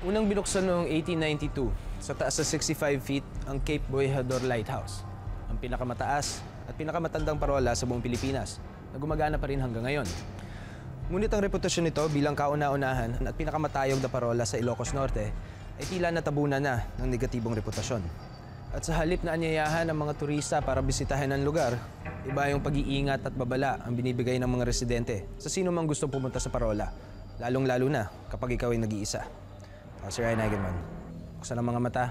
Unang binuksan noong 1892 sa taas sa 65 feet ang Cape Boyador Lighthouse, ang pinakamataas at pinakamatandang parola sa buong Pilipinas na gumagana pa rin hanggang ngayon. Ngunit ang reputasyon nito bilang kauna-unahan at pinakamatayog na parola sa Ilocos Norte ay tila natabunan na ng negatibong reputasyon. At sa halip na anyayahan ng mga turista para bisitahin ang lugar, iba yung pag-iingat at babala ang binibigay ng mga residente sa sino mang gustong pumunta sa parola, lalong-lalo na kapag ikaw ay nag-iisa. Sir Ryan Eigenman, buksan ang mga mata,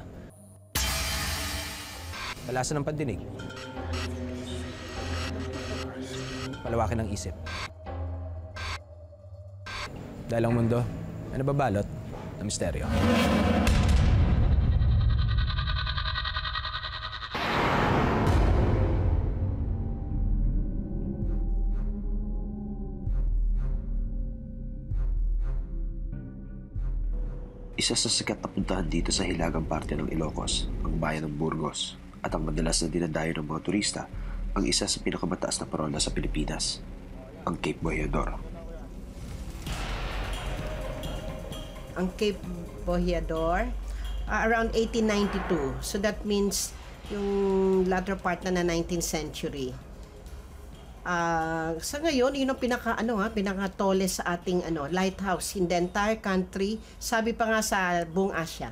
palasan ng pandinig, palawakin ang isip. Dahil ang mundo ay nababalot ng misteryo. Isa sa sikat na puntahan dito sa hilagang parte ng Ilocos, ang bayan ng Burgos, at ang madalas na dinadayo ng mga turista, ang isa sa pinakamataas na parola sa Pilipinas, ang Cape Boyador. Ang Cape Boyador, around 1892. So that means yung latter part na 19th century. Sa ngayon, yun ang pinaka-tallest sa ating lighthouse in the entire country. Sabi pa nga sa buong Asia.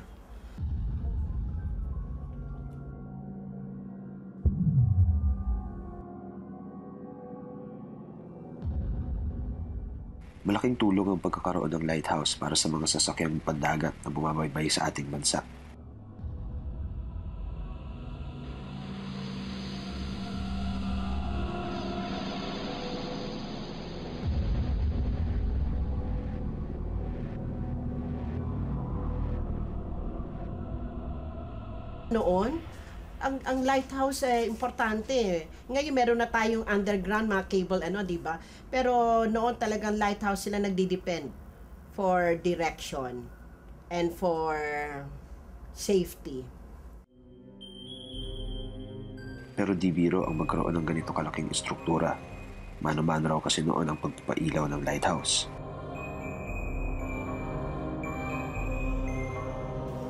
Malaking tulong ang pagkakaroon ng lighthouse para sa mga sasakyang pandagat na bumabaybay sa ating bansa. Noon, ang lighthouse importante. Ngayon meron na tayong underground mga cable di ba? Pero noon talagang lighthouse sila nagdi-depend for direction and for safety. Pero di biro ang magkaroon ng ganito kalaking istruktura. Mano-mano raw kasi noon ang pagpapailaw ng lighthouse.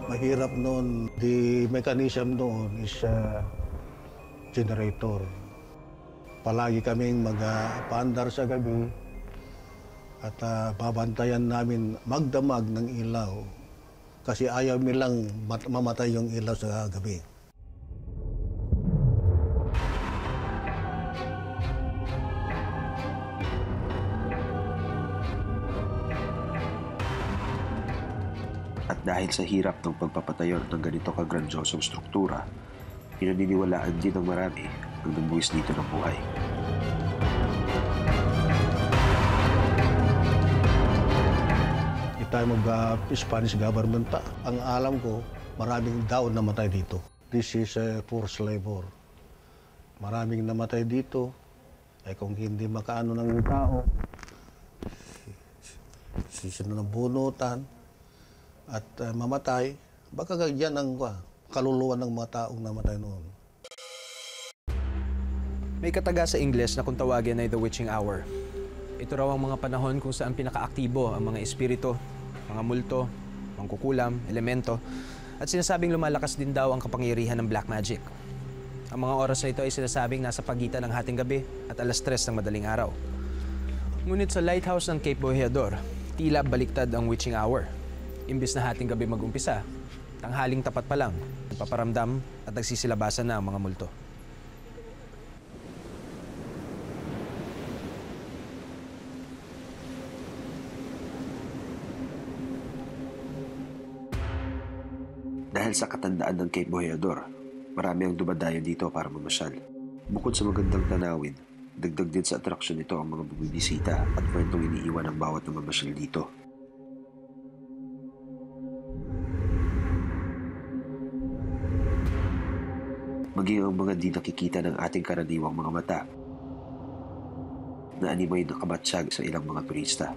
Mahirap noon. The mechanism noon is generator. Palagi kaming mag-paandar sa gabi at babantayan namin magdamag ng ilaw kasi ayaw nilang mamatay yung ilaw sa gabi. At dahil sa hirap ng pagpapatayo ng ganito kagrandiosong struktura, pinaniniwalaan din ng marami ang nabuwis dito ng buhay. Di tayo mag-Spanish government pa. Ang alam ko, maraming daon namatay dito. This is forced labor. Maraming namatay dito. Kung hindi makaano ng tao, sinabunutan, at mamatay, baka yan ang kaluluwa ng mga taong namatay noon. May kataga sa Ingles na kung tawagin ay The Witching Hour. Ito raw ang mga panahon kung saan pinakaaktibo ang mga espiritu, mga multo, mangkukulam, elemento, at sinasabing lumalakas din daw ang kapangyarihan ng black magic. Ang mga oras na ito ay sinasabing nasa pagitan ng hating gabi at alas 3 ng madaling araw. Ngunit sa lighthouse ng Cape Boyador, tila baliktad ang witching hour. Imbis na hating gabi mag-umpisa, tanghaling tapat pa lang, nagpaparamdam at nagsisilabasan na ang mga multo. Dahil sa katandaan ng Cape Boyador, marami ang dumadayo dito para mamasyal. Bukod sa magandang tanawin, dagdag din sa atraksyon nito ang mga bumibisita at kwentong iniiwan ng bawat namamasyal dito. Maging ang mga di nakikita ng ating karaniwang mga mata na animoy nakamatsyag sa ilang mga turista.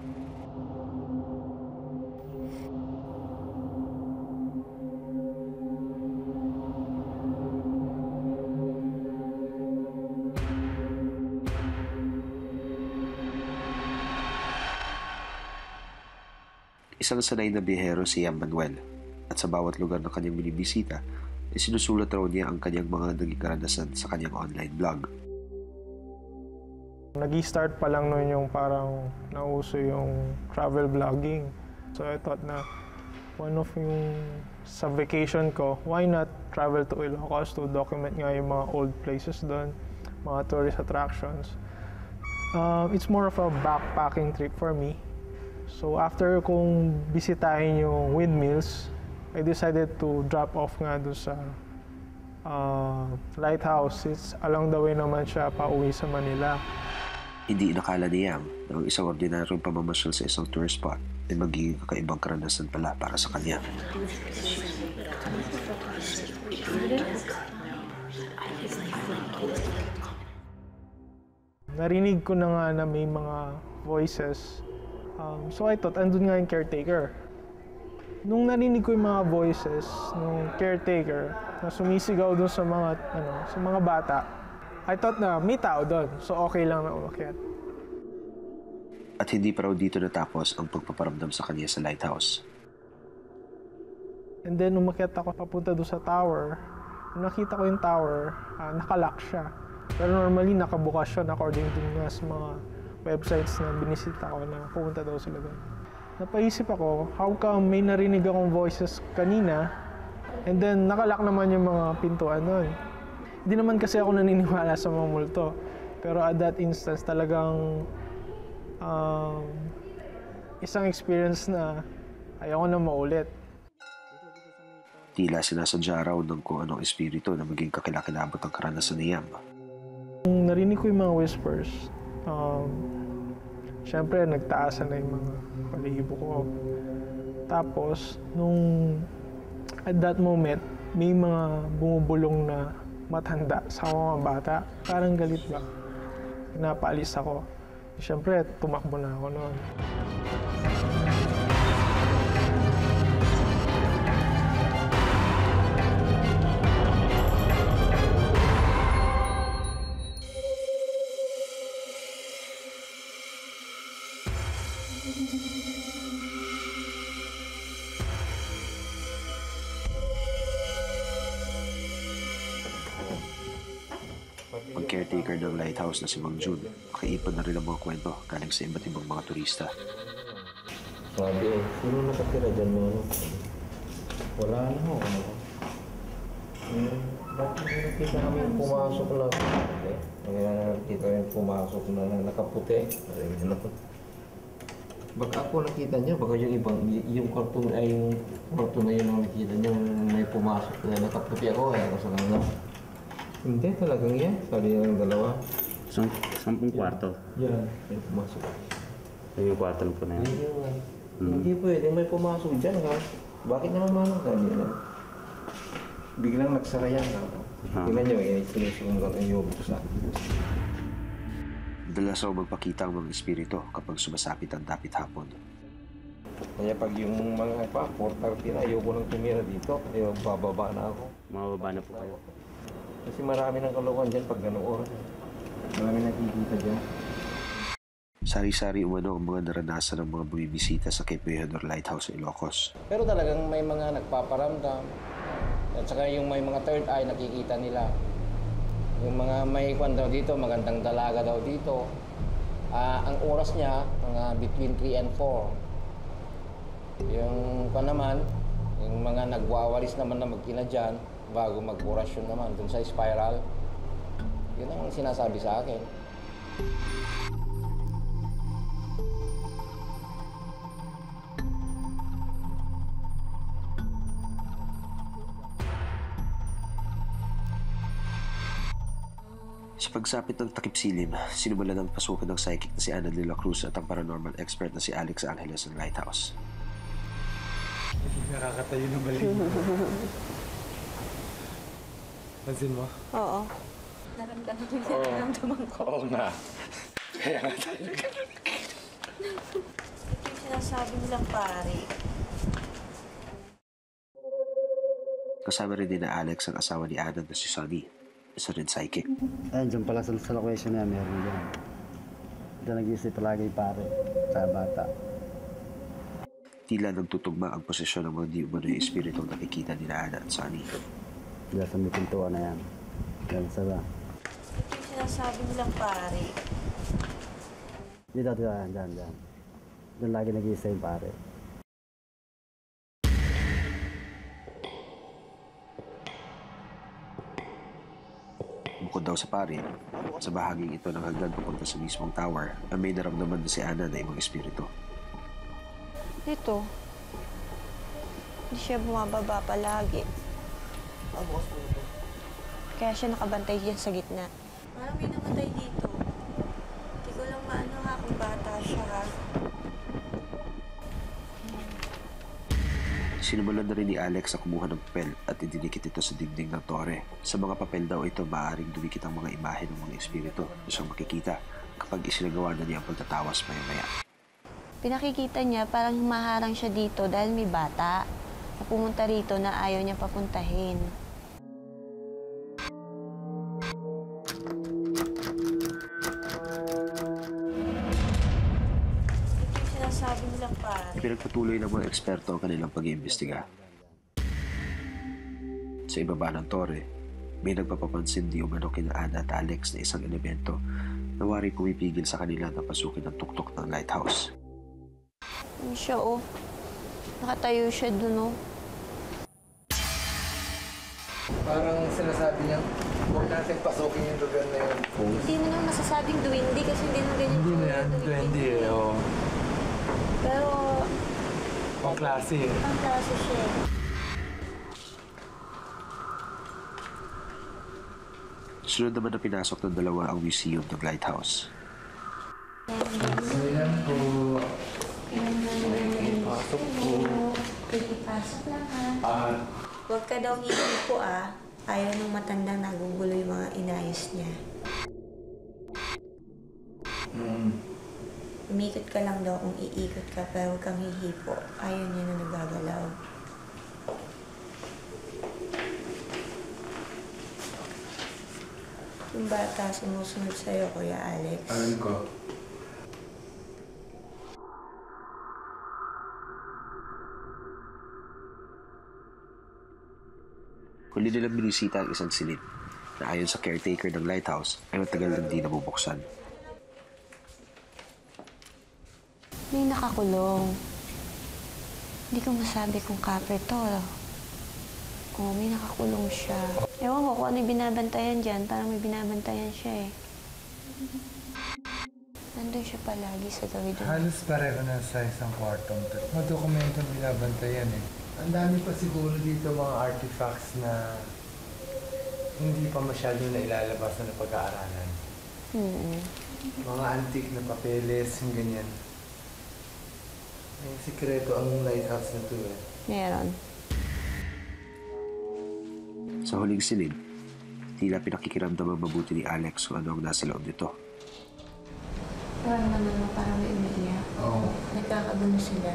Isang sanay na biyahero si Yan Manuel at sa bawat lugar na kanyang binibisita ay sinusulat raw niya ang kanyang mga naging karanasan sa kanyang online blog. Nag-start pa lang noon yung parang nauso yung travel vlogging. So I thought na one of yung sa vacation ko, why not travel to Ilocos to document nga yung mga old places doon, mga tourist attractions. It's more of a backpacking trip for me. So after kong bisitahin yung windmills, I decided to drop off nga doon sa lighthouse. It's along the way naman siya pauwi sa Manila. Hindi inakala ni Yang na ang isang ordinaryong pamamasyal sa isang tourist spot ay magiging kakaibang karanasan pala para sa kanya. Narinig ko na nga na may mga voices. So I thought, andun nga yung caretaker. Nung narinig ko yung mga voices ng caretaker na sumisigaw doon sa mga bata, I thought na may tao doon. So okay lang na umakyat. At hindi pa raw dito natapos ang pagpaparamdam sa kanya sa lighthouse. And then umakyat ako papunta doon sa tower. Nung nakita ko yung tower, nakalock siya. Pero normally nakabukas siya according to nga sa mga websites na binisita ko na pumunta daw sila doon. Napaisip ako, how come may narinig akong voices kanina and then nakalock naman yung mga pintuan doon. Hindi naman kasi ako naniniwala sa mga multo. Pero at that instance talagang isang experience na ayaw ko na maulit. Tila sinasadya raw ng kung anong espiritu na maging kakilakilabot ang karanasan ni Yam. Nung narinig ko yung mga whispers, syempre nagtaasan na yung mga balahibo ko. Tapos, at that moment, may mga bumubulong na matanda sa mga bata. Parang galit ba? Pinapaalis ako. Syempre, tumakbo na ako noon. Ang caretaker ng lighthouse na si Mang Jun, nakaipon na rin ang mga kwento galing sa iba't ibang mga turista. Sabi sino nakatira dyan mo? Wala na ho. Bakit nakita kami pumasok lang? Nakita kami pumasok na nakaputi. Baka ako nakita niya, baka yung ibang, yung karton ay yung karton na yun ang nakita niya, may pumasok na nakaputi ako. Ako sa kanya. Hindi talagang yan, sabi niya ng dalawa. Sampung kwarto. Yan, may pumasok. Yung kwarto po na yan. Hindi pwede, may pumasok dyan ha. Bakit naman manong sabi niya? Biglang nagsara yan ha. Tingnan niyo, sinusunod ang yobo sa akin. Dalas raw magpakita ang mga espiritu kapag sumasapit ang dapit hapon. Kaya pag yung mga pa, 4:30 na, ayoko nang tumira dito. Kaya bababa na ako. Mababa na po kayo. Kasi marami ng kalokohan dyan pag gano'ng oras. Marami nakikita dyan. Sari-sari umano ang mga naranasan ng mga bumibisita sa Cape Veador Lighthouse sa Ilocos. Pero talagang may mga nagpaparamdam. At saka yung may mga third eye nakikita nila. Yung mga may kwan daw dito, magandang dalaga daw dito. Ang oras niya, mga between 3 and 4. Yung kwan naman, yung mga nagwawalis naman na magkina dyan, bago mag-orasyon naman dun sa spiral. Yun ang sinasabi sa akin. Sa pagsapit ng takip silim, sinimulan ng pasukan ng psychic na si Ana de la Cruz at ang paranormal expert na si Alex Angeles ng Lighthouse. Nakakatayo ng balik. Pansin mo? Oo. Naramdaman ko yung naramdaman ko. Oo nga. Kaya nga tayo. Ito yung sinasabi nilang pare. Kasama rin din na Alex ang asawa ni Ana na si Sunny. Isa rin psychic. Ayun, dyan pala sa location niya, meron dyan. Dyan nag-iisip palagi pare sa bata. Tila nagtutugma ang posisyon ng mga di umano'y espiritu nakikita ni Ana at Sunny. Diyan sa may pintuan na yan. Diyan sa ba? Ito yung sinasabi nilang pare. Dito, dyan. Doon lagi nag-iisa yung pare. Bukod daw sa pare, sa bahaging ito ng hagdan papunta sa mismong tower, ay may naramdaman na si Ana na ibang espiritu. Dito. Hindi siya bumababa palagi. Kaya siya nakabantay dyan sa gitna. Parang may namatay dito. Hindi ko lang maano ha kung bata siya ha. Sinimulan na rin ni Alex na kumuha ng papel at idinikit ito sa dingding ng tore. Sa mga papel daw ito, maaaring dumikit ang mga imahe ng mga espiritu na siyang makikita kapag isinagawa na niya ang pagtatawas maya-maya. Pinakikita niya parang humaharang siya dito dahil may bata na pumunta rito na ayaw niya papuntahin. Ito yung sinasabi nilang pare. Pinagpatuloy ng mga eksperto ang kanilang pag-iimbestiga. Sa ibaba ng tore, may nagpapapansin di umano kina Ana at Alex na isang elemento na wari pumipigil sa kanila na pasukin ang tuktok ng lighthouse. Ano siya oh? Nakatayo siya dun oh. Parang sinasabi niya, huwag natin pasukin yung lugar na yun. Hindi mo naman masasabing duwindi kasi hindi naman ganyan. Hindi na yan, duwende eh. Oo. Pero Pang klase eh. ang klase siya eh. Sunod naman na pinasok ng dalawa ang museum ng lighthouse. Ayan po. Pasok po. Pasok lang ha. Huwag ka daw hihipo ah. Ayaw nung matandang nagugulo yung mga inayos niya. Umikot ka lang daw kung iikot ka pero huwag kang hihipo. Ayaw niya na nagagalaw. Yung bata sumusunod sa'yo, Kuya Alex. Alam ko. Huli nilang binisita ang isang silid na ayon sa caretaker ng lighthouse ay matagal nang di nabubuksan. May nakakulong. Hindi ko masabi kung copper to. Oo, may nakakulong siya. Ewan ko kung ano yung binabantayan dyan. Parang may binabantayan siya eh. Nandun siya palagi sa gawin doon. Halos pareho na sa isang kwartong to. Mga dokumentong binabantayan eh. Ang dami pa siguro dito mga artifacts na hindi pa masyado na ilalabas na pag-aaralan. Mga antique na papeles, yung ganyan. May sikreto ang lighthouse na to eh. Meron. Sa huling silid, tila pinakikiramdam ang mabuti ni Alex kung ano ang nasa loob nito. Parang naman mo parang may umiiyak. Oo. Nagkakagulo sila.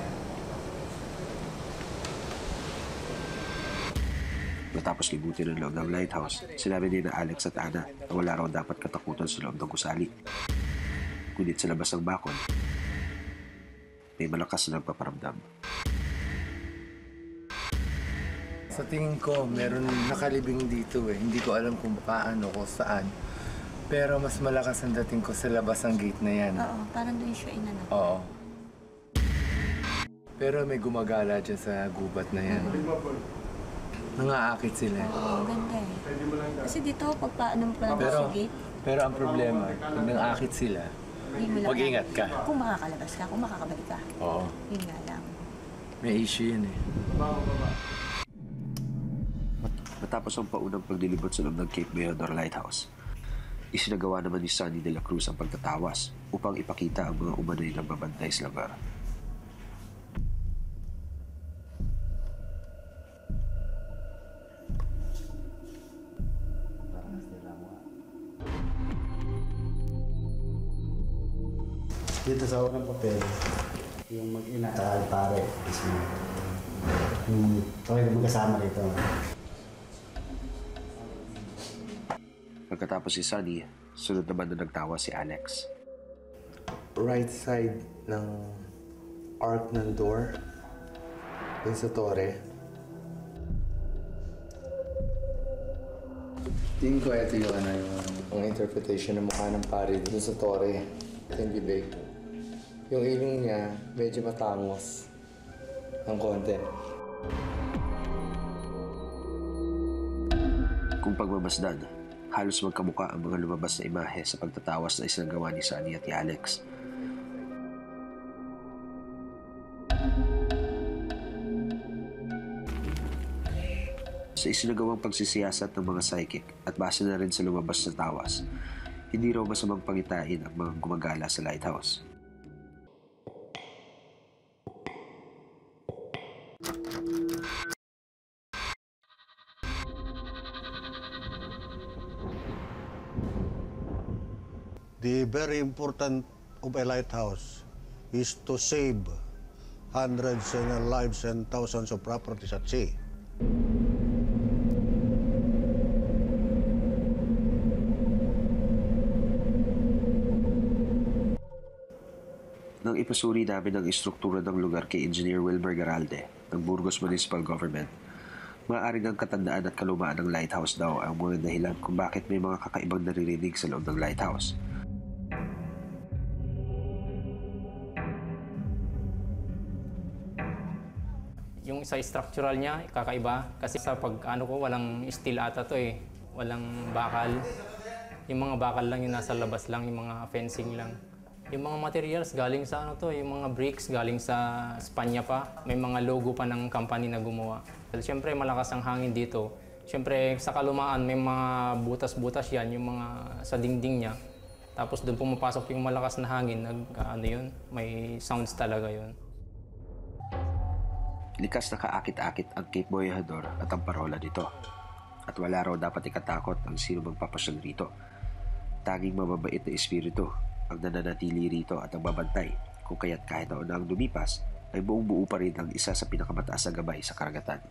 Matapos libutin ang loob ng lighthouse, sinabi ni na Alex at Ana na wala raw dapat katakutan sa loob ng gusali. Ngunit sa labas ng bakod, may malakas na nagpaparamdam. Sa tingin ko, meron nakalibing dito eh. Hindi ko alam kung paano, kung saan. Pero mas malakas ang dating ko sa labas ng gate na yan. Oo, parang doon siya inano. Oo. Pero may gumagala dyan sa gubat na yan. Nangaakit sila. Oo, ganda eh. Kasi dito, pag paano mo pa lang sa gate, Pero ang problema, pag nangaakit sila, hindi mo lang mag-ingat ka. Kung makakalabas ka, kung makakabalik ka. Oo. Yun nga lang. May issue yun eh. Matapos ang paunang paglilibot sa loob ng Cape Mayador Lighthouse, isinagawa naman ni Sunny de la Cruz ang pagtatawas upang ipakita ang mga umano'y nagbabantay sa lugar. Dito sa unang papel, yung mag-ina at pare. Yung magkasama dito. Pagkatapos si Sunny, sunod naman na nagtawa si Alex. Right side ng arc ng door, Dun sa Torre. Tingin ko ito yung ang interpretation ng mukha ng pare dun sa Torre. Yung bibig. Yung ilong niya, medyo matangos. Ang konti. Kung pagmamasdan, halos magkamukha ang mga lumabas na imahe sa pagtatawas na isinagawa ni Sunny at ni Alex. Sa isinagawang pagsisiyasat ng mga psychic at base na rin sa lumabas na tawas, hindi raw masamang pangitain ang mga gumagala sa lighthouse. The very important of a lighthouse is to save hundreds of lives and thousands of properties at sea. Nang ipasuri namin ang istruktura ng lugar kay Engineer Wilmer Garalde ng Burgos Municipal Government, maaaring ang katandaan at kalumaan ng lighthouse daw ang mga dahilan kung bakit may mga kakaibang naririnig sa loob ng lighthouse. Yung sa structural niya, kakaiba. Kasi sa pag-ano ko, walang steel ata to eh. Walang bakal. Yung mga bakal lang yung nasa labas lang, yung mga fencing lang. Yung mga materials galing sa ano to, yung mga bricks galing sa Espanya pa. May mga logo pa ng company na gumawa. Siyempre malakas ang hangin dito. Siyempre sa kalumaan may mga butas-butas yan, yung mga sa dingding niya. Tapos doon pumapasok yung malakas na hangin, may sounds talaga yun. Likas na kaakit-akit ang Cape Boyador at ang parola dito. At wala raw dapat ikatakot ang sino magpapasyal rito. Tanging mababait na espiritu ang nananatili rito at ang babantay, kung kaya't kahit na ang lumipas, ay buong-buo pa rin ang isa sa pinakamataas na gabay sa karagatan.